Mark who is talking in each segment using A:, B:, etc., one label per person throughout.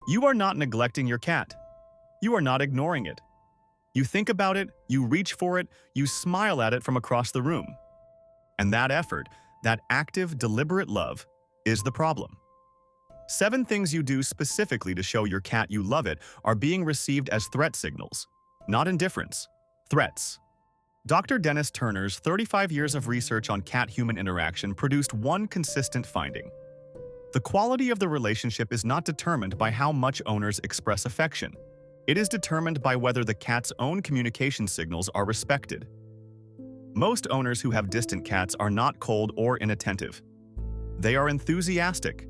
A: You are not neglecting your cat. You are not ignoring it. You think about it, you reach for it, you smile at it from across the room. And that effort, that active, deliberate love, is the problem. 7 things you do specifically to show your cat you love it are being received as threat signals, not indifference. Threats. Dr. Dennis Turner's 35 years of research on cat-human interaction produced one consistent finding. The quality of the relationship is not determined by how much owners express affection. It is determined by whether the cat's own communication signals are respected. Most owners who have distant cats are not cold or inattentive. They are enthusiastic.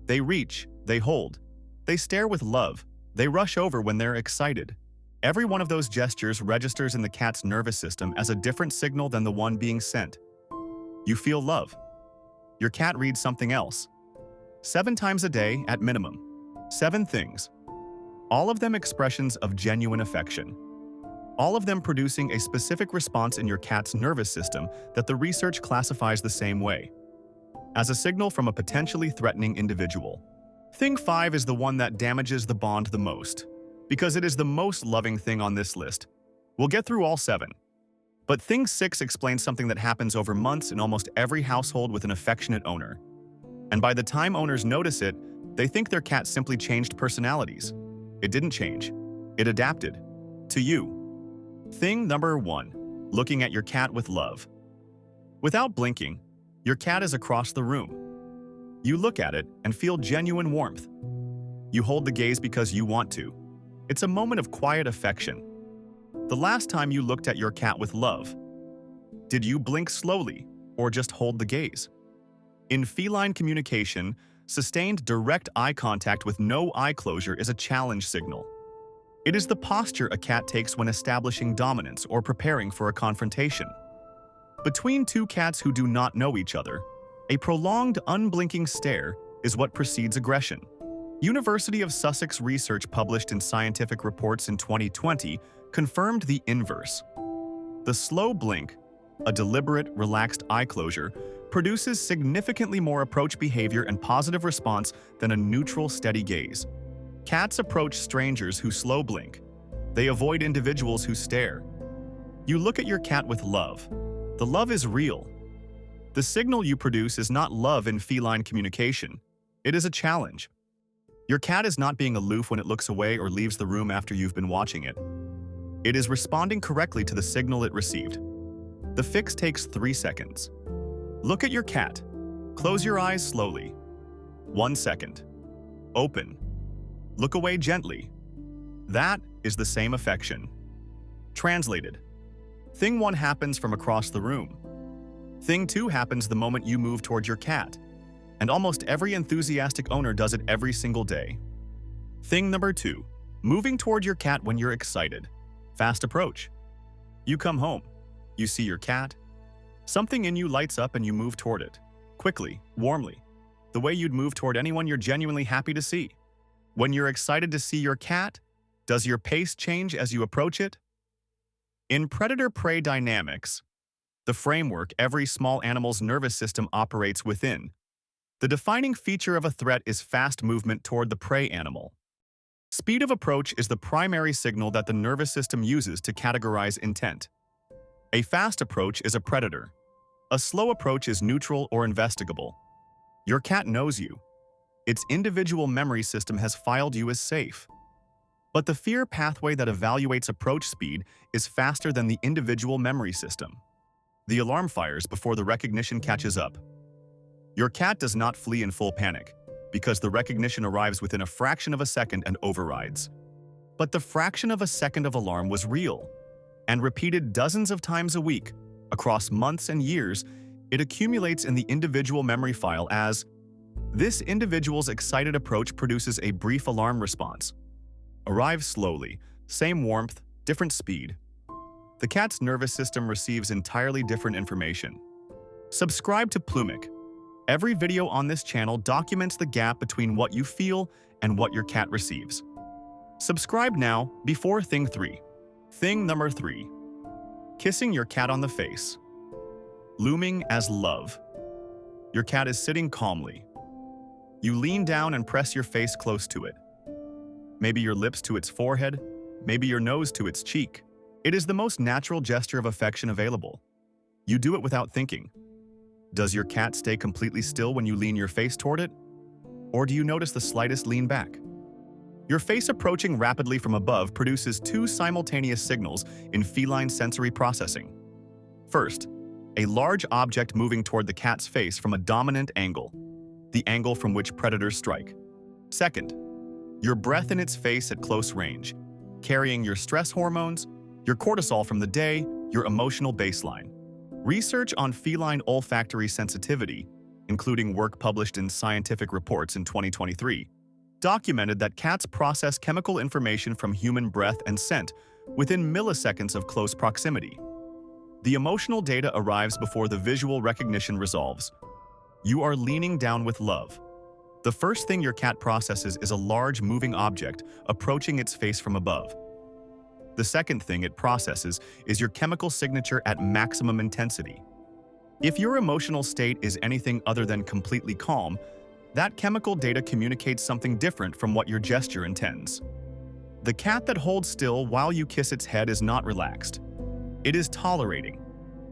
A: They reach, they hold, they stare with love, they rush over when they're excited. Every one of those gestures registers in the cat's nervous system as a different signal than the one being sent. You feel love. Your cat reads something else. 7 times a day at minimum. 7 things. All of them expressions of genuine affection. All of them producing a specific response in your cat's nervous system that the research classifies the same way, as a signal from a potentially threatening individual. Thing 5 is the one that damages the bond the most, because it is the most loving thing on this list. We'll get through all 7. But thing 6 explains something that happens over months in almost every household with an affectionate owner. And by the time owners notice it, they think their cat simply changed personalities. It didn't change. It adapted. To you. Thing number 1. Looking at your cat with love. Without blinking, your cat is across the room. You look at it and feel genuine warmth. You hold the gaze because you want to. It's a moment of quiet affection. The last time you looked at your cat with love, did you blink slowly or just hold the gaze? In feline communication, sustained direct eye contact with no eye closure is a challenge signal. It is the posture a cat takes when establishing dominance or preparing for a confrontation. Between 2 cats who do not know each other, a prolonged, unblinking stare is what precedes aggression. University of Sussex research published in Scientific Reports in 2020 confirmed the inverse. The slow blink, a deliberate, relaxed eye closure, produces significantly more approach behavior and positive response than a neutral, steady gaze. Cats approach strangers who slow blink. They avoid individuals who stare. You look at your cat with love. The love is real. The signal you produce is not love in feline communication. It is a challenge. Your cat is not being aloof when it looks away or leaves the room after you've been watching it. It is responding correctly to the signal it received. The fix takes 3 seconds. Look at your cat. Close your eyes slowly. 1 second. Open. Look away gently. That is the same affection. Translated. Thing 1 happens from across the room. Thing 2 happens the moment you move toward your cat. And almost every enthusiastic owner does it every single day. Thing number 2. Moving toward your cat when you're excited. Fast approach. You come home. You see your cat. Something in you lights up and you move toward it. Quickly, warmly. The way you'd move toward anyone you're genuinely happy to see. When you're excited to see your cat, does your pace change as you approach it? In predator-prey dynamics, the framework every small animal's nervous system operates within, the defining feature of a threat is fast movement toward the prey animal. Speed of approach is the primary signal that the nervous system uses to categorize intent. A fast approach is a predator. A slow approach is neutral or investigable. Your cat knows you. Its individual memory system has filed you as safe. But the fear pathway that evaluates approach speed is faster than the individual memory system. The alarm fires before the recognition catches up. Your cat does not flee in full panic, because the recognition arrives within a fraction of a second and overrides. But the fraction of a second of alarm was real, and repeated dozens of times a week, across months and years, it accumulates in the individual memory file as, this individual's excited approach produces a brief alarm response. Arrives slowly, same warmth, different speed. The cat's nervous system receives entirely different information. Subscribe to Plumiq. Every video on this channel documents the gap between what you feel and what your cat receives. Subscribe now before thing 3. Thing number 3. Kissing your cat on the face. Looming as love. Your cat is sitting calmly. You lean down and press your face close to it. maybe your lips to its forehead, maybe your nose to its cheek. It is the most natural gesture of affection available. You do it without thinking. Does your cat stay completely still when you lean your face toward it? Or do you notice the slightest lean back? Your face approaching rapidly from above produces two simultaneous signals in feline sensory processing. First, a large object moving toward the cat's face from a dominant angle, the angle from which predators strike. Second, your breath in its face at close range, carrying your stress hormones, your cortisol from the day, your emotional baseline. Research on feline olfactory sensitivity, including work published in Scientific Reports in 2023, documented that cats process chemical information from human breath and scent within milliseconds of close proximity. The emotional data arrives before the visual recognition resolves. You are leaning down with love. The first thing your cat processes is a large moving object approaching its face from above. The second thing it processes is your chemical signature at maximum intensity. If your emotional state is anything other than completely calm, that chemical data communicates something different from what your gesture intends. The cat that holds still while you kiss its head is not relaxed. It is tolerating.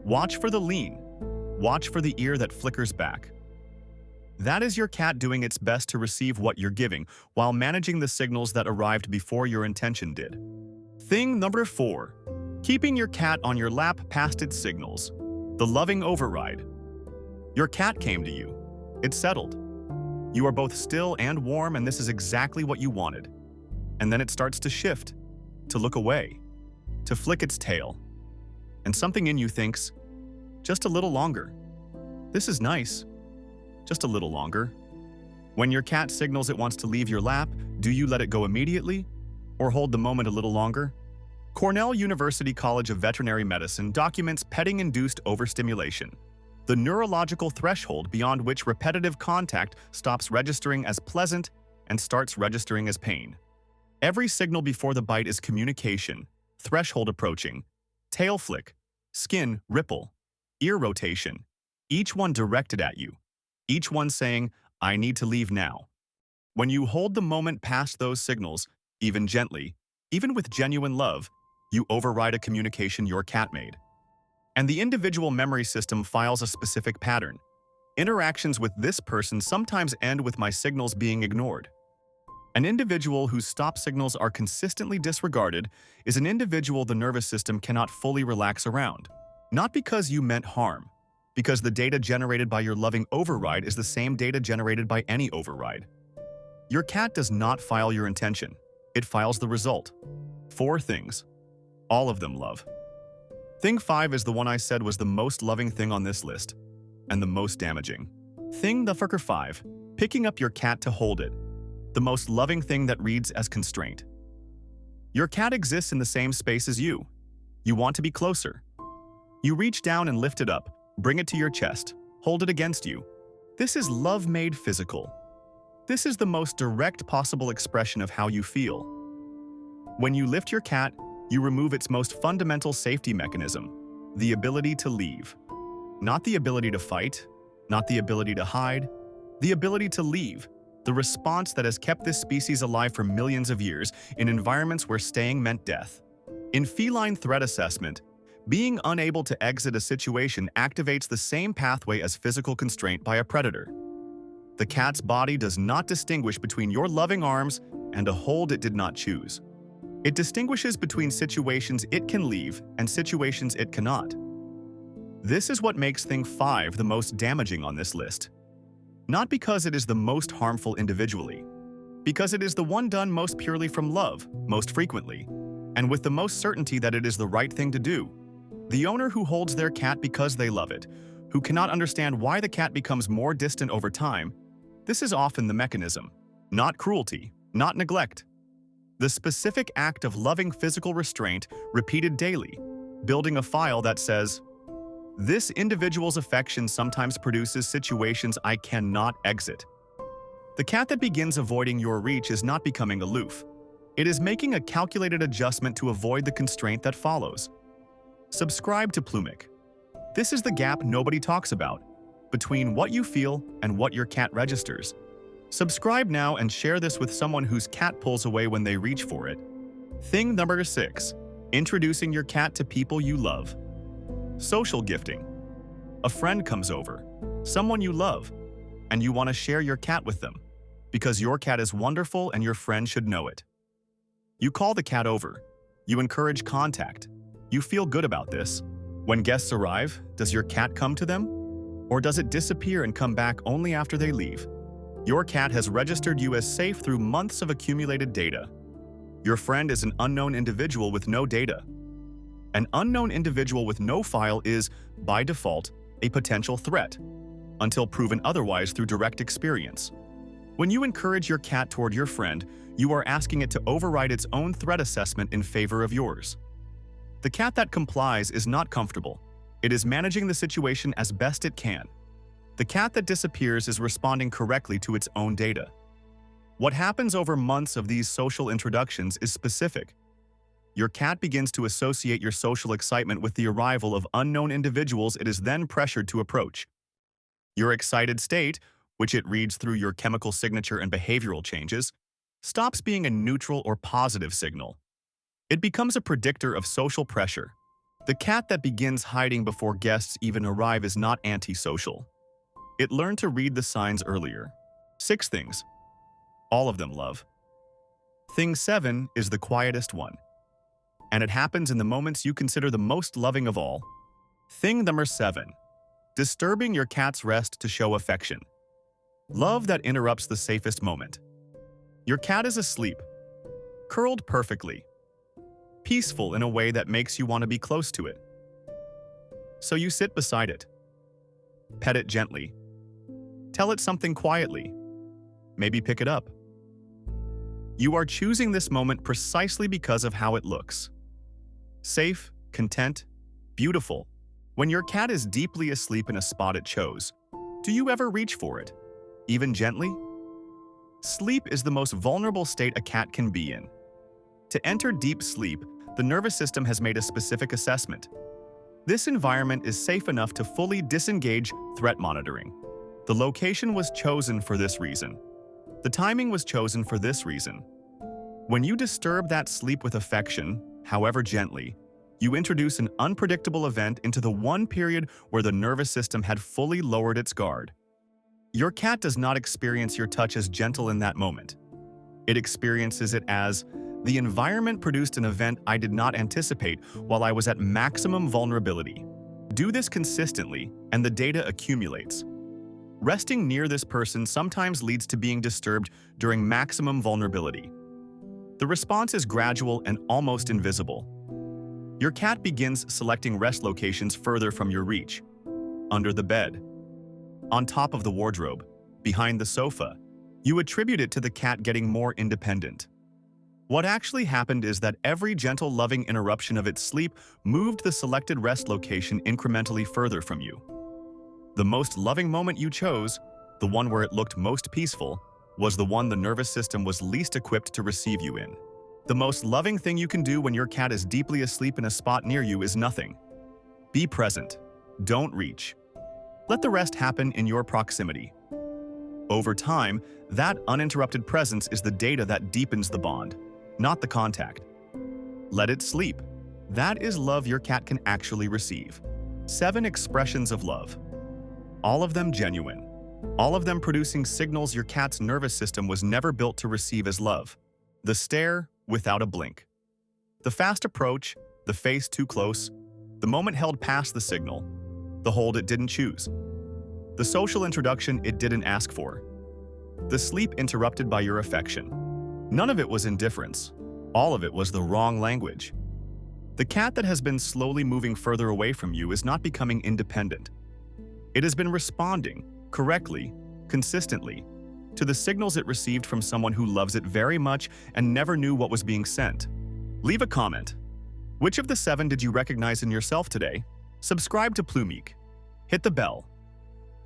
A: Watch for the lean. Watch for the ear that flickers back. That is your cat doing its best to receive what you're giving while managing the signals that arrived before your intention did. Thing number 4. Keeping your cat on your lap past its signals. The loving override. Your cat came to you. It settled. You are both still and warm, and this is exactly what you wanted. And then it starts to shift, to look away, to flick its tail. And something in you thinks, just a little longer. This is nice. Just a little longer. When your cat signals it wants to leave your lap, do you let it go immediately? Or hold the moment a little longer? Cornell University College of Veterinary Medicine documents petting-induced overstimulation, the neurological threshold beyond which repetitive contact stops registering as pleasant and starts registering as pain. Every signal before the bite is communication, threshold approaching, tail flick, skin ripple, ear rotation, each one directed at you, each one saying, I need to leave now. When you hold the moment past those signals, even gently, even with genuine love, you override a communication your cat made. And the individual memory system files a specific pattern. Interactions with this person sometimes end with my signals being ignored. An individual whose stop signals are consistently disregarded is an individual the nervous system cannot fully relax around. Not because you meant harm, because the data generated by your loving override is the same data generated by any override. Your cat does not file your intention. It files the result. 4 things. All of them love. Thing 5 is the one I said was the most loving thing on this list, and the most damaging. Thing number 5. Picking up your cat to hold it. The most loving thing that reads as constraint. Your cat exists in the same space as you. You want to be closer. You reach down and lift it up, bring it to your chest, hold it against you. This is love made physical. This is the most direct possible expression of how you feel. When you lift your cat, you remove its most fundamental safety mechanism, the ability to leave. Not the ability to fight, not the ability to hide, the ability to leave, the response that has kept this species alive for millions of years in environments where staying meant death. In feline threat assessment, being unable to exit a situation activates the same pathway as physical constraint by a predator. The cat's body does not distinguish between your loving arms and a hold it did not choose. It distinguishes between situations it can leave and situations it cannot. This is what makes thing 5 the most damaging on this list. Not because it is the most harmful individually, because it is the one done most purely from love, most frequently, and with the most certainty that it is the right thing to do. The owner who holds their cat because they love it, who cannot understand why the cat becomes more distant over time, this is often the mechanism. Not cruelty, not neglect. The specific act of loving physical restraint repeated daily, building a file that says, this individual's affection sometimes produces situations I cannot exit. The cat that begins avoiding your reach is not becoming aloof. It is making a calculated adjustment to avoid the constraint that follows. Subscribe to Plumiq. This is the gap nobody talks about, between what you feel and what your cat registers. Subscribe now and share this with someone whose cat pulls away when they reach for it. Thing number 6. Introducing your cat to people you love. Social gifting. A friend comes over, someone you love, and you want to share your cat with them because your cat is wonderful and your friend should know it. You call the cat over. You encourage contact. You feel good about this. When guests arrive, does your cat come to them? Or does it disappear and come back only after they leave? Your cat has registered you as safe through months of accumulated data. Your friend is an unknown individual with no data. An unknown individual with no file is, by default, a potential threat, until proven otherwise through direct experience. When you encourage your cat toward your friend, you are asking it to override its own threat assessment in favor of yours. The cat that complies is not comfortable. It is managing the situation as best it can. The cat that disappears is responding correctly to its own data. What happens over months of these social introductions is specific. Your cat begins to associate your social excitement with the arrival of unknown individuals it is then pressured to approach. Your excited state, which it reads through your chemical signature and behavioral changes, stops being a neutral or positive signal. It becomes a predictor of social pressure. The cat that begins hiding before guests even arrive is not antisocial. It learned to read the signs earlier. 6 things. All of them love. Thing 7 is the quietest one. And it happens in the moments you consider the most loving of all. Thing number 7. Disturbing your cat's rest to show affection. Love that interrupts the safest moment. Your cat is asleep, curled perfectly, peaceful in a way that makes you want to be close to it. So you sit beside it. Pet it gently. Tell it something quietly. Maybe pick it up. You are choosing this moment precisely because of how it looks. Safe, content, beautiful. When your cat is deeply asleep in a spot it chose, do you ever reach for it, even gently? Sleep is the most vulnerable state a cat can be in. To enter deep sleep, the nervous system has made a specific assessment. This environment is safe enough to fully disengage threat monitoring. The location was chosen for this reason. The timing was chosen for this reason. When you disturb that sleep with affection, however gently, you introduce an unpredictable event into the one period where the nervous system had fully lowered its guard. Your cat does not experience your touch as gentle in that moment. It experiences it as, the environment produced an event I did not anticipate while I was at maximum vulnerability. Do this consistently, and the data accumulates. Resting near this person sometimes leads to being disturbed during maximum vulnerability. The response is gradual and almost invisible. Your cat begins selecting rest locations further from your reach. Under the bed. On top of the wardrobe. Behind the sofa. You attribute it to the cat getting more independent. What actually happened is that every gentle, loving interruption of its sleep moved the selected rest location incrementally further from you. The most loving moment you chose, the one where it looked most peaceful, was the one the nervous system was least equipped to receive you in. The most loving thing you can do when your cat is deeply asleep in a spot near you is nothing. Be present. Don't reach. Let the rest happen in your proximity. Over time, that uninterrupted presence is the data that deepens the bond, not the contact. Let it sleep. That is love your cat can actually receive. 7 expressions of love. All of them genuine. All of them producing signals your cat's nervous system was never built to receive as love. The stare without a blink. The fast approach, the face too close, the moment held past the signal, the hold it didn't choose. The social introduction it didn't ask for. The sleep interrupted by your affection. None of it was indifference. All of it was the wrong language. The cat that has been slowly moving further away from you is not becoming independent. It has been responding, correctly, consistently, to the signals it received from someone who loves it very much and never knew what was being sent. Leave a comment. Which of the 7 did you recognize in yourself today? Subscribe to Plumiq. Hit the bell.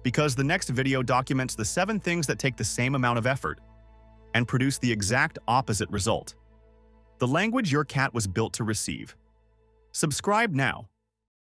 A: Because the next video documents the 7 things that take the same amount of effort and produce the exact opposite result. The language your cat was built to receive. Subscribe now.